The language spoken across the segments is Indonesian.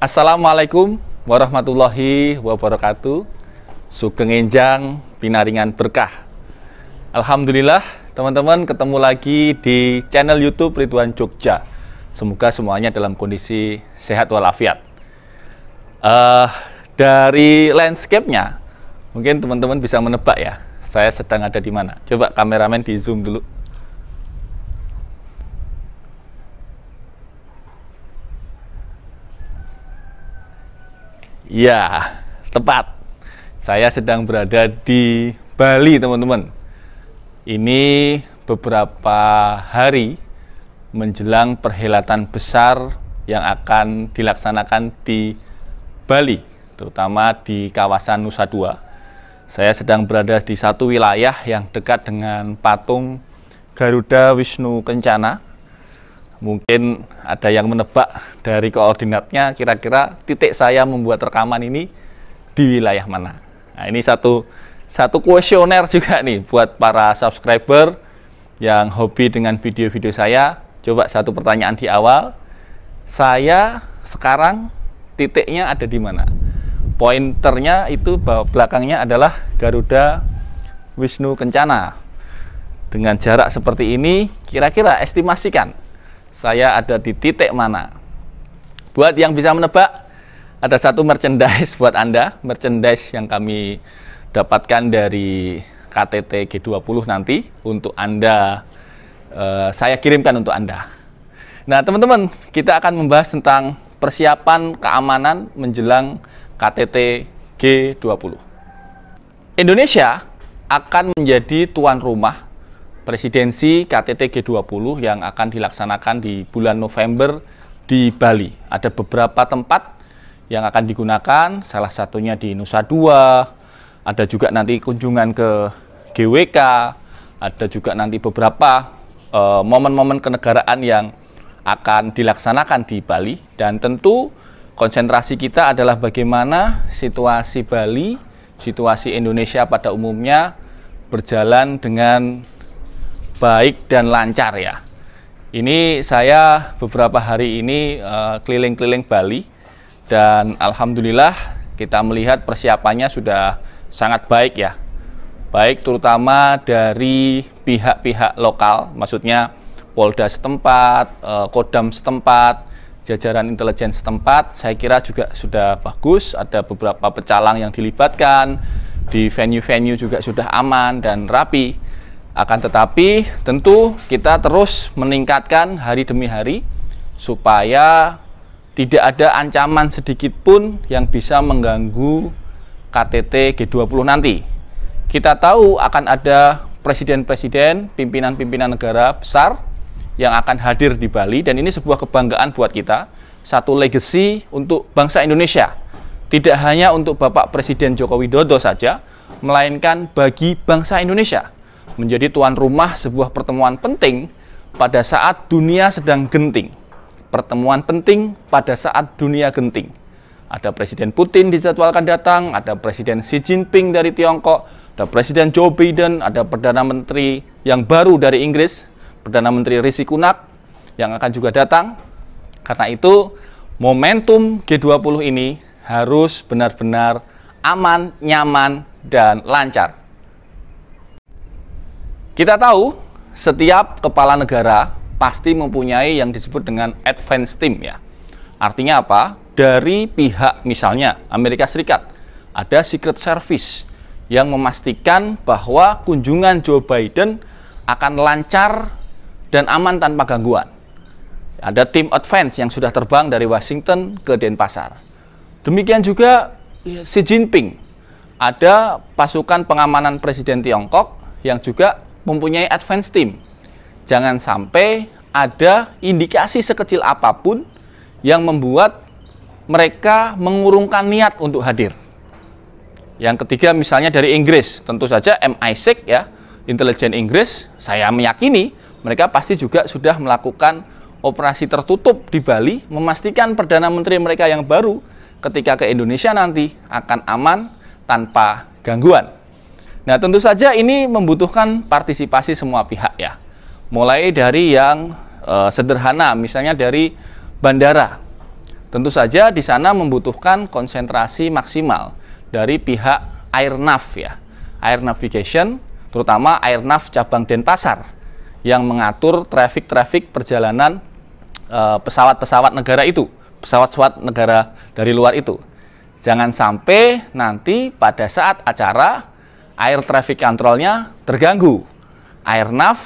Assalamualaikum warahmatullahi wabarakatuh. Sugeng enjang pinaringan berkah. Alhamdulillah teman-teman ketemu lagi di channel YouTube Ridwan Jogja. Semoga semuanya dalam kondisi sehat walafiat. Dari landscape-nya mungkin teman-teman bisa menebak ya, saya sedang ada di mana. Coba kameramen di zoom dulu. Ya, tepat. Saya sedang berada di Bali, teman-teman. Ini beberapa hari menjelang perhelatan besar yang akan dilaksanakan di Bali, terutama di kawasan Nusa Dua. Saya sedang berada di satu wilayah yang dekat dengan patung Garuda Wisnu Kencana. Mungkin ada yang menebak dari koordinatnya, kira-kira titik saya membuat rekaman ini di wilayah mana. Nah, ini satu kuesioner juga nih buat para subscriber yang hobi dengan video-video saya. Coba satu pertanyaan di awal, saya sekarang titiknya ada di mana? Pointernya itu belakangnya adalah Garuda Wisnu Kencana. Dengan jarak seperti ini, kira-kira estimasikan saya ada di titik mana. Buat yang bisa menebak, ada satu merchandise buat Anda, merchandise yang kami dapatkan dari KTT G20 nanti untuk Anda, saya kirimkan untuk Anda. Nah teman-teman, kita akan membahas tentang persiapan keamanan menjelang KTT G20. Indonesia akan menjadi tuan rumah presidensi KTT G20 yang akan dilaksanakan di bulan November di Bali. Ada beberapa tempat yang akan digunakan, salah satunya di Nusa Dua, ada juga nanti kunjungan ke GWK, ada juga nanti beberapa momen-momen kenegaraan yang akan dilaksanakan di Bali. Dan tentu konsentrasi kita adalah bagaimana situasi Bali, situasi Indonesia pada umumnya berjalan dengan baik dan lancar ya. Ini saya beberapa hari ini keliling-keliling Bali dan alhamdulillah kita melihat persiapannya sudah sangat baik ya. Baik terutama dari pihak-pihak lokal, maksudnya Polda setempat, Kodam setempat, jajaran intelijen setempat, saya kira juga sudah bagus. Ada beberapa pecalang yang dilibatkan, di venue-venue juga sudah aman dan rapi. Akan tetapi tentu kita terus meningkatkan hari demi hari supaya tidak ada ancaman sedikit pun yang bisa mengganggu KTT G20 nanti. Kita tahu akan ada presiden-presiden, pimpinan-pimpinan negara besar yang akan hadir di Bali, dan ini sebuah kebanggaan buat kita, satu legacy untuk bangsa Indonesia. Tidak hanya untuk Bapak Presiden Joko Widodo saja, melainkan bagi bangsa Indonesia. Menjadi tuan rumah sebuah pertemuan penting pada saat dunia sedang genting. Pertemuan penting pada saat dunia genting. Ada Presiden Putin dijadwalkan datang, ada Presiden Xi Jinping dari Tiongkok, ada Presiden Joe Biden, ada Perdana Menteri yang baru dari Inggris, Perdana Menteri Rishi Sunak yang akan juga datang. Karena itu momentum G20 ini harus benar-benar aman, nyaman, dan lancar. Kita tahu setiap kepala negara pasti mempunyai yang disebut dengan advance team ya. Artinya apa? Dari pihak misalnya Amerika Serikat ada Secret Service yang memastikan bahwa kunjungan Joe Biden akan lancar dan aman tanpa gangguan. Ada tim advance yang sudah terbang dari Washington ke Denpasar. Demikian juga Xi Jinping, ada pasukan pengamanan Presiden Tiongkok yang juga mempunyai advance team. Jangan sampai ada indikasi sekecil apapun yang membuat mereka mengurungkan niat untuk hadir. Yang ketiga misalnya dari Inggris, tentu saja MI6 ya, intelijen Inggris, saya meyakini mereka pasti juga sudah melakukan operasi tertutup di Bali, memastikan Perdana Menteri mereka yang baru ketika ke Indonesia nanti akan aman tanpa gangguan. Nah, tentu saja ini membutuhkan partisipasi semua pihak ya. Mulai dari yang sederhana, misalnya dari bandara. Tentu saja di sana membutuhkan konsentrasi maksimal dari pihak Airnav ya, Air Navigation, terutama Airnav cabang Denpasar yang mengatur traffic perjalanan pesawat-pesawat negara itu, pesawat-pesawat negara dari luar itu. Jangan sampai nanti pada saat acara air traffic control-nya terganggu, Airnav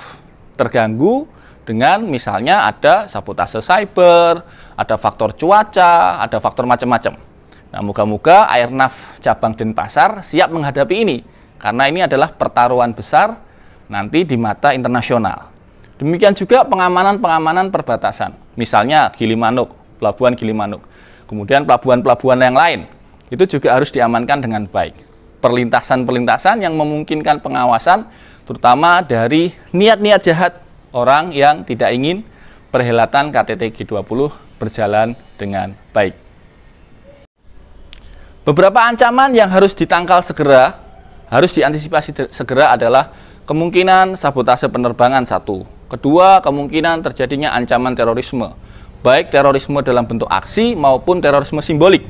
terganggu dengan misalnya ada sabotase cyber, ada faktor cuaca, ada faktor macam-macam. Nah, moga-moga Airnav cabang Denpasar siap menghadapi ini, karena ini adalah pertaruhan besar nanti di mata internasional. Demikian juga pengamanan perbatasan, misalnya Gilimanuk, pelabuhan Gilimanuk, kemudian pelabuhan-pelabuhan yang lain, itu juga harus diamankan dengan baik. Perlintasan-perlintasan yang memungkinkan pengawasan, terutama dari niat-niat jahat orang yang tidak ingin perhelatan KTT G20 berjalan dengan baik. Beberapa ancaman yang harus ditangkal segera, harus diantisipasi segera adalah kemungkinan sabotase penerbangan satu. Kedua, kemungkinan terjadinya ancaman terorisme, baik terorisme dalam bentuk aksi maupun terorisme simbolik.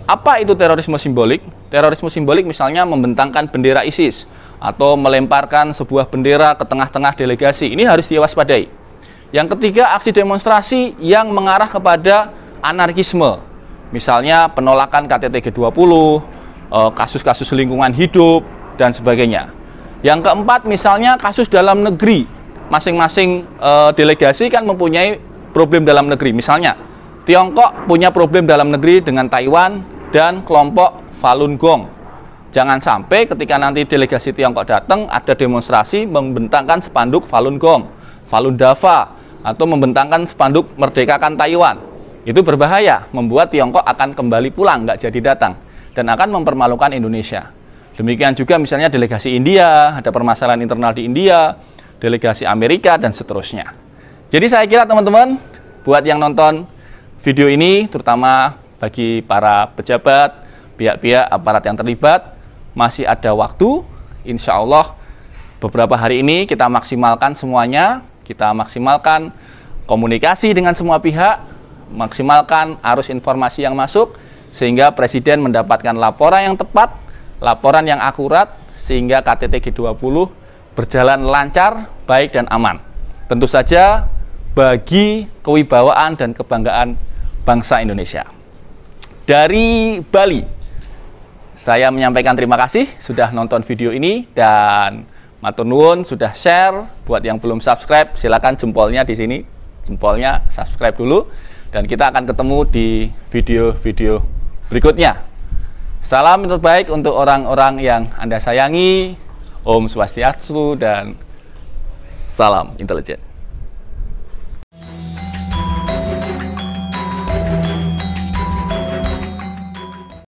Apa itu terorisme simbolik? Terorisme simbolik misalnya membentangkan bendera ISIS atau melemparkan sebuah bendera ke tengah-tengah delegasi. Ini harus diwaspadai. Yang ketiga, aksi demonstrasi yang mengarah kepada anarkisme. Misalnya penolakan KTT G20, kasus-kasus lingkungan hidup, dan sebagainya. Yang keempat, misalnya kasus dalam negeri. Masing-masing delegasi kan mempunyai problem dalam negeri. Misalnya, Tiongkok punya problem dalam negeri dengan Taiwan dan kelompok Falun Gong. Jangan sampai ketika nanti delegasi Tiongkok datang, ada demonstrasi membentangkan spanduk Falun Gong, Falun Dafa, atau membentangkan spanduk Merdekakan Taiwan. Itu berbahaya, membuat Tiongkok akan kembali pulang, nggak jadi datang, dan akan mempermalukan Indonesia. Demikian juga misalnya delegasi India, ada permasalahan internal di India, delegasi Amerika, dan seterusnya. Jadi saya kira teman-teman, buat yang nonton video ini, terutama bagi para pejabat, pihak-pihak aparat yang terlibat, masih ada waktu. Insya Allah beberapa hari ini kita maksimalkan semuanya, kita maksimalkan komunikasi dengan semua pihak, maksimalkan arus informasi yang masuk, sehingga Presiden mendapatkan laporan yang tepat, laporan yang akurat, sehingga KTT G20 berjalan lancar, baik dan aman. Tentu saja bagi kewibawaan dan kebanggaan bangsa Indonesia. Dari Bali, saya menyampaikan terima kasih sudah nonton video ini, dan matur nuwun sudah share. Buat yang belum subscribe, silakan jempolnya di sini, jempolnya subscribe dulu, dan kita akan ketemu di video-video berikutnya. Salam terbaik untuk orang-orang yang Anda sayangi. Om Swastiastu dan salam intelijen.